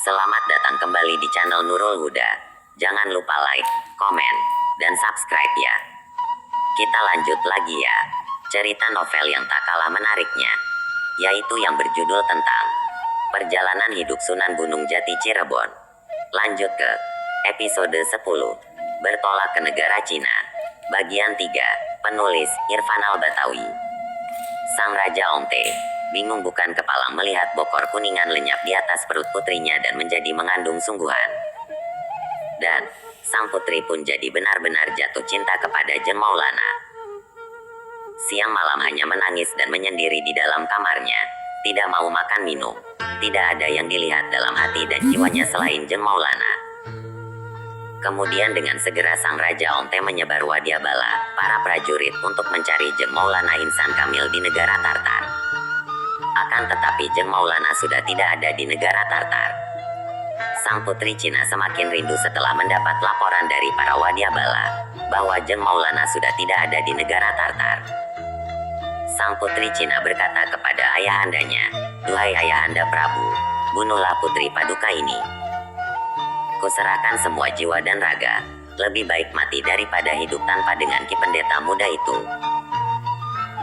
Selamat datang kembali di channel Nurul Huda. Jangan lupa like, komen, dan subscribe ya. Kita lanjut lagi ya. Cerita novel yang tak kalah menariknya, yaitu yang berjudul tentang Perjalanan Hidup Sunan Gunung Jati Cirebon. Lanjut ke episode 10. Bertolak ke negara Cina. Bagian 3. Penulis Irfan Al-Batawi. Sang Raja Ongte bingung bukan kepalang melihat bokor kuningan lenyap di atas perut putrinya dan menjadi mengandung sungguhan. Dan sang putri pun jadi benar-benar jatuh cinta kepada Jeng Maulana. Siang malam hanya menangis dan menyendiri di dalam kamarnya. Tidak mau makan minum. Tidak ada yang dilihat dalam hati dan jiwanya selain Jeng Maulana. Kemudian dengan segera sang Raja Ongte menyebar wadyabala, para prajurit untuk mencari Jeng Maulana Insan Kamil di negara Tartar. Akan tetapi Jeng Maulana sudah tidak ada di negara Tartar. Sang putri Cina semakin rindu setelah mendapat laporan dari para wadyabala bahwa Jeng Maulana sudah tidak ada di negara Tartar. Sang putri Cina berkata kepada ayahandanya, "Duhai ayahanda Prabu, bunuhlah putri Paduka ini. Kuserahkan semua jiwa dan raga. Lebih baik mati daripada hidup tanpa dengan Ki Pendeta muda itu.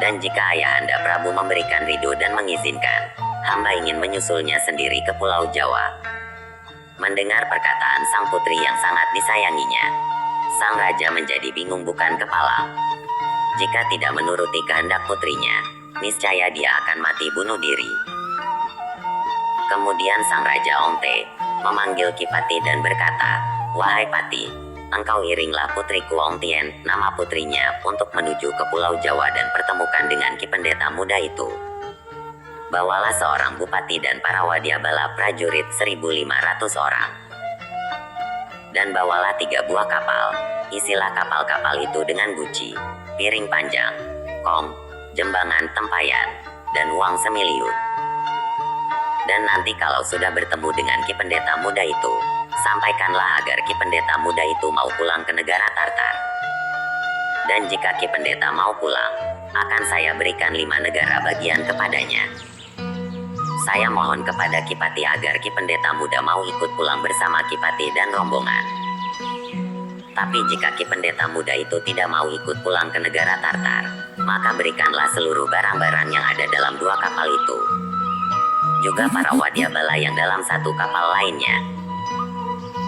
Dan jika ayahanda Prabu memberikan ridho dan mengizinkan, hamba ingin menyusulnya sendiri ke Pulau Jawa." Mendengar perkataan sang putri yang sangat disayanginya, sang raja menjadi bingung bukan kepalang. Jika tidak menuruti kehendak putrinya, niscaya dia akan mati bunuh diri. Kemudian sang Raja Ongte memanggil Ki Pati dan berkata, "Wahai Pati, engkau iringlah putriku Ongtien, nama putrinya, untuk menuju ke Pulau Jawa dan pertemukan dengan Ki Pendeta muda itu. Bawalah seorang bupati dan para wadyabala prajurit 1.500 orang. Dan bawalah 3 buah kapal. Isilah kapal-kapal itu dengan guci, piring panjang, kong, jembangan tempayan, dan uang semiliun. Dan nanti kalau sudah bertemu dengan Ki Pendeta muda itu, sampaikanlah agar Ki Pendeta muda itu mau pulang ke negara Tartar. Dan jika Ki Pendeta mau pulang, akan saya berikan 5 negara bagian kepadanya. Saya mohon kepada Ki Pati agar Ki Pendeta muda mau ikut pulang bersama Ki Pati dan rombongan. Tapi jika Ki Pendeta muda itu tidak mau ikut pulang ke negara Tartar, maka berikanlah seluruh barang-barang yang ada dalam 2 kapal itu. Juga para wadyabala yang dalam 1 kapal lainnya.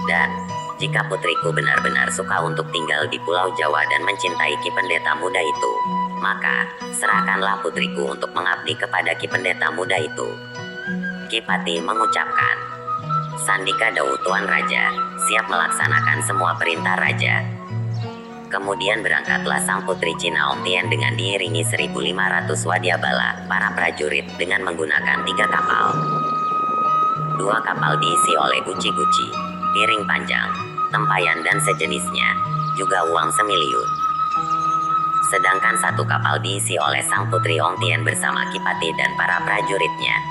Dan jika putriku benar-benar suka untuk tinggal di Pulau Jawa dan mencintai Ki Pendeta muda itu, maka serahkanlah putriku untuk mengabdi kepada Ki Pendeta muda itu." Ki Pati mengucapkan, "Sandika Dawu Tuan Raja, siap melaksanakan semua perintah Raja." Kemudian berangkatlah sang putri Cina Ongtien dengan diiringi 1.500 wadyabala, para prajurit, dengan menggunakan 3 kapal. 2 kapal diisi oleh guci-guci, piring panjang, tempayan dan sejenisnya, juga uang semiliun. Sedangkan 1 kapal diisi oleh sang putri Ongtien bersama Ki Pati dan para prajuritnya.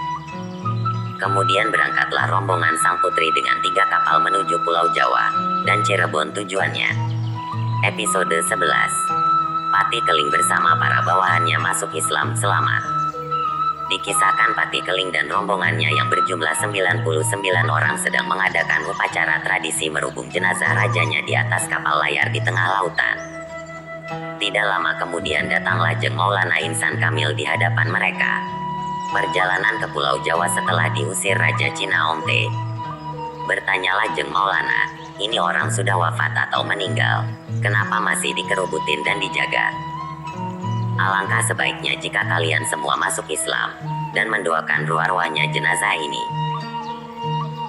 Kemudian berangkatlah rombongan sang putri dengan 3 kapal menuju Pulau Jawa dan Cirebon tujuannya. Episode 11. Pati Keling bersama para bawahannya masuk Islam selamat. Dikisahkan Pati Keling dan rombongannya yang berjumlah 99 orang sedang mengadakan upacara tradisi merubung jenazah rajanya di atas kapal layar di tengah lautan. Tidak lama kemudian datanglah Jeng Maulana Insan Kamil di hadapan mereka. Perjalanan ke Pulau Jawa setelah diusir Raja Cina Ongte. Bertanyalah Jeng Maulana, "Ini orang sudah wafat atau meninggal? Kenapa masih dikerubutin dan dijaga? Alangkah sebaiknya jika kalian semua masuk Islam dan mendoakan ruah-ruahnya jenazah ini."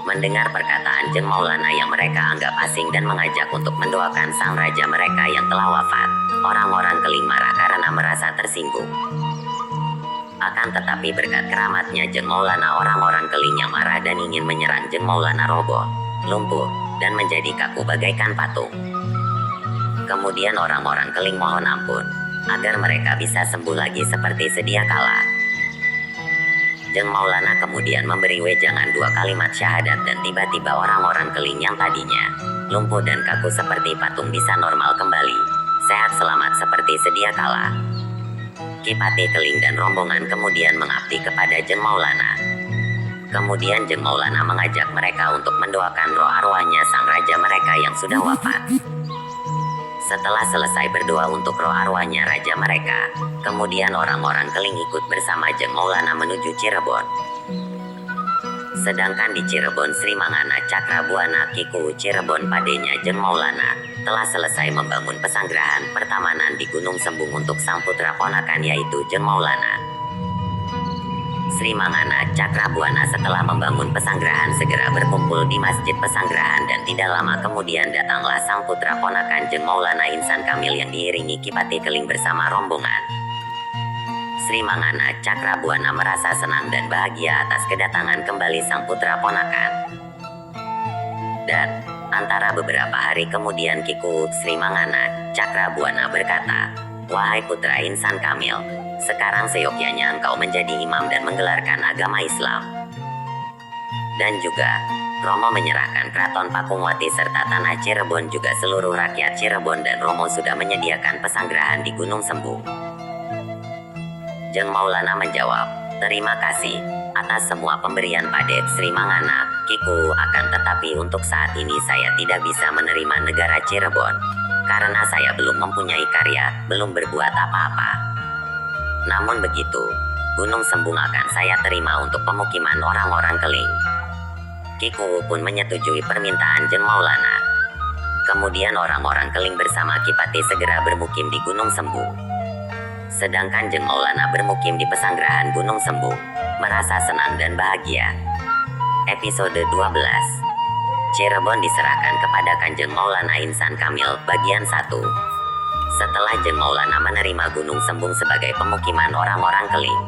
Mendengar perkataan Jeng Maulana yang mereka anggap asing dan mengajak untuk mendoakan sang raja mereka yang telah wafat, orang-orang Keling marah karena merasa tersinggung. Akan tetapi berkat keramatnya Jeng Maulana, orang-orang Keling yang marah dan ingin menyerang Jeng Maulana roboh, lumpuh, dan menjadi kaku bagaikan patung. Kemudian orang-orang Keling mohon ampun, agar mereka bisa sembuh lagi seperti sedia kala. Jeng Maulana kemudian memberi wejangan 2 kalimat syahadat dan tiba-tiba orang-orang Keling yang tadinya lumpuh dan kaku seperti patung bisa normal kembali, sehat selamat seperti sedia kala. Ki Pati Keling dan rombongan kemudian mengabdi kepada Jeng Maulana. Kemudian Jeng Maulana mengajak mereka untuk mendoakan roh arwahnya sang raja mereka yang sudah wafat. Setelah selesai berdoa untuk roh arwahnya raja mereka, kemudian orang-orang Keling ikut bersama Jeng Maulana menuju Cirebon. Sedangkan di Cirebon Sri Mangana Cakrabuana Kiku Cirebon padenya Jeng Maulana telah selesai membangun pesanggrahan pertamanan di Gunung Sembung untuk sang putra ponakan yaitu Jeng Maulana. Sri Mangana Cakrabuana setelah membangun pesanggrahan segera berkumpul di Masjid Pesanggrahan dan tidak lama kemudian datanglah sang putra ponakan Jeng Maulana Insan Kamil yang diiringi Kipati Keling bersama rombongan. Sri Mangana Cakrabuana merasa senang dan bahagia atas kedatangan kembali sang putra ponakan. Dan antara beberapa hari kemudian Kiku Sri Mangana Cakrabuana berkata, "Wahai putra Insan Kamil, sekarang seyogyanya engkau menjadi imam dan menggelarkan agama Islam." Dan juga, Romo menyerahkan Keraton Pakungwati serta tanah Cirebon juga seluruh rakyat Cirebon dan Romo sudah menyediakan pesanggrahan di Gunung Sembung. Jeng Maulana menjawab, "Terima kasih atas semua pemberian Pade Sri Mangana Kiku, akan tetapi untuk saat ini saya tidak bisa menerima negara Cirebon karena saya belum mempunyai karya, belum berbuat apa-apa. Namun begitu, Gunung Sembung akan saya terima untuk pemukiman orang-orang Keling." Kiku pun menyetujui permintaan Jeng Maulana. Kemudian orang-orang Keling bersama Kipati segera bermukim di Gunung Sembung. Sedangkan Jeng Maulana bermukim di pesanggrahan Gunung Sembung, merasa senang dan bahagia. Episode 12. Cirebon diserahkan kepada Kanjeng Maulana Insan Kamil, bagian 1. Setelah Jeng Maulana menerima Gunung Sembung sebagai pemukiman orang-orang Keling.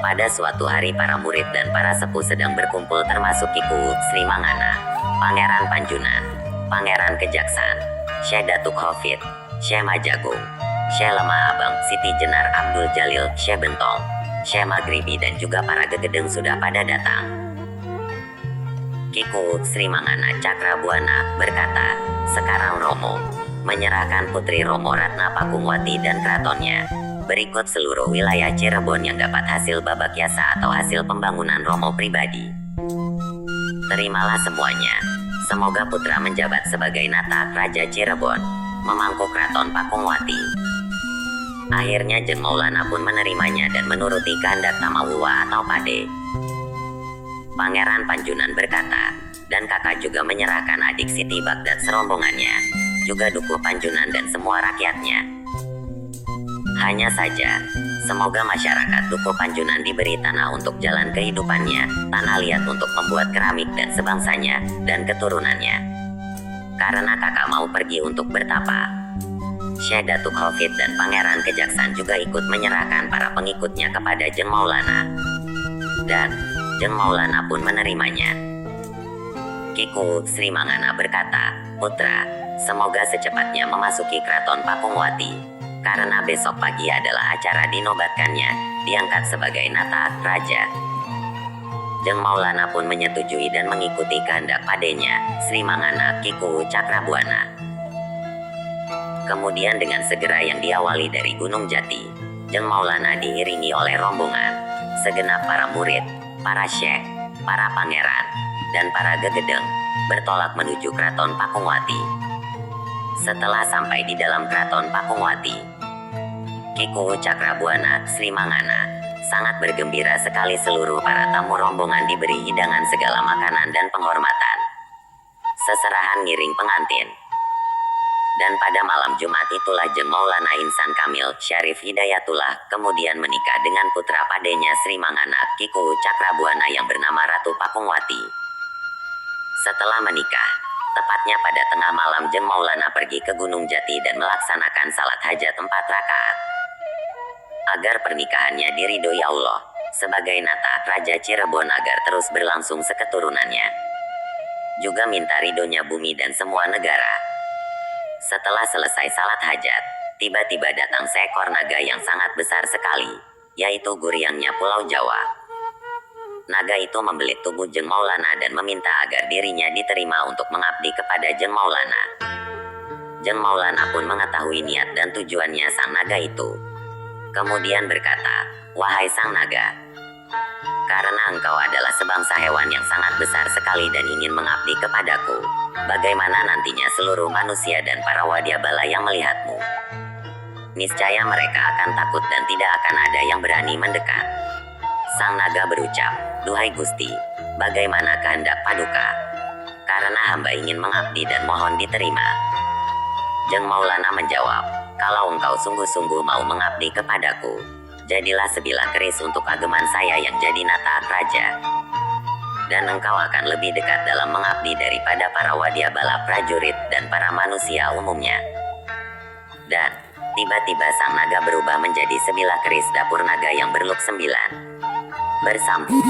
Pada suatu hari para murid dan para sepuh sedang berkumpul termasuk Kiku Sri Mangana, Pangeran Panjunan, Pangeran Kejaksan, Syekh Datuk Hafid, Syekh Majagung, Syekh Lemah Abang, Siti Jenar Abdul Jalil, Syekh Bentong, Syekh Maghribi dan juga para gegedeng sudah pada datang. Kiku Sri Mangana Cakrabuana berkata, "Sekarang Romo menyerahkan Putri Romo Ratna Pakungwati dan keratonnya. Berikut seluruh wilayah Cirebon yang dapat hasil babak yasa atau hasil pembangunan Romo pribadi. Terimalah semuanya. Semoga putra menjabat sebagai nata Raja Cirebon, memangku keraton Pakungwati." Akhirnya Jeng Maulana pun menerimanya dan menuruti kehendak Tamawuwa atau Pade. Pangeran Panjunan berkata, dan kakak juga menyerahkan adik Siti Baghdad serombongannya, juga Dukuh Panjunan dan semua rakyatnya. Hanya saja, semoga masyarakat Dukuh Panjunan diberi tanah untuk jalan kehidupannya, tanah liat untuk membuat keramik dan sebangsanya, dan keturunannya. Karena kakak mau pergi untuk bertapa. Syekh Datuk Hafid dan Pangeran Kejaksan juga ikut menyerahkan para pengikutnya kepada Jeng Maulana. Dan Jeng Maulana pun menerimanya. Kiku Sri Mangana berkata, "Putra, semoga secepatnya memasuki keraton Pakungwati, karena besok pagi adalah acara dinobatkannya, diangkat sebagai nata Raja." Jeng Maulana pun menyetujui dan mengikuti kehendak padenya, Sri Mangana Kiku Cakrabuana. Kemudian dengan segera yang diawali dari Gunung Jati, Jeng Maulana diiringi oleh rombongan, segenap para murid, para syekh, para pangeran, dan para gegedeng, bertolak menuju keraton Pakungwati. Setelah sampai di dalam keraton Pakungwati, Kiku Cakrabuana Sri Mangana sangat bergembira sekali seluruh para tamu rombongan diberi hidangan segala makanan dan penghormatan. Seserahan ngiring pengantin. Dan pada malam Jumat itulah Jeng Maulana Insan Kamil Syarif Hidayatullah kemudian menikah dengan putra padenya Sri Mangana Kiku Cakrabuana yang bernama Ratu Pakungwati. Setelah menikah, tepatnya pada tengah malam Jeng Maulana pergi ke Gunung Jati dan melaksanakan salat hajat 4 rakaat. Agar pernikahannya diridhoi Allah, sebagai nata Raja Cirebon agar terus berlangsung seketurunannya. Juga minta ridhonya bumi dan semua negara. Setelah selesai salat hajat, tiba-tiba datang seekor naga yang sangat besar sekali, yaitu guryangnya Pulau Jawa. Naga itu membelit tubuh Jeng Maulana dan meminta agar dirinya diterima untuk mengabdi kepada Jeng Maulana. Jeng Maulana pun mengetahui niat dan tujuannya sang naga itu. Kemudian berkata, "Wahai sang naga, karena engkau adalah sebangsa hewan yang sangat besar sekali dan ingin mengabdi kepadaku. Bagaimana nantinya seluruh manusia dan para wadyabala yang melihatmu? Niscaya mereka akan takut dan tidak akan ada yang berani mendekat. Sang naga berucap, "Duhai Gusti, bagaimana kehendak Paduka? Karena hamba ingin mengabdi dan mohon diterima." Jeng Maulana menjawab, "Kalau engkau sungguh-sungguh mau mengabdi kepadaku, jadilah sebilah keris untuk ageman saya yang jadi nata raja. Dan engkau akan lebih dekat dalam mengabdi daripada para wadyabala prajurit dan para manusia umumnya." Dan tiba-tiba sang naga berubah menjadi sebilah keris dapur naga yang berluk 9. Bersambung.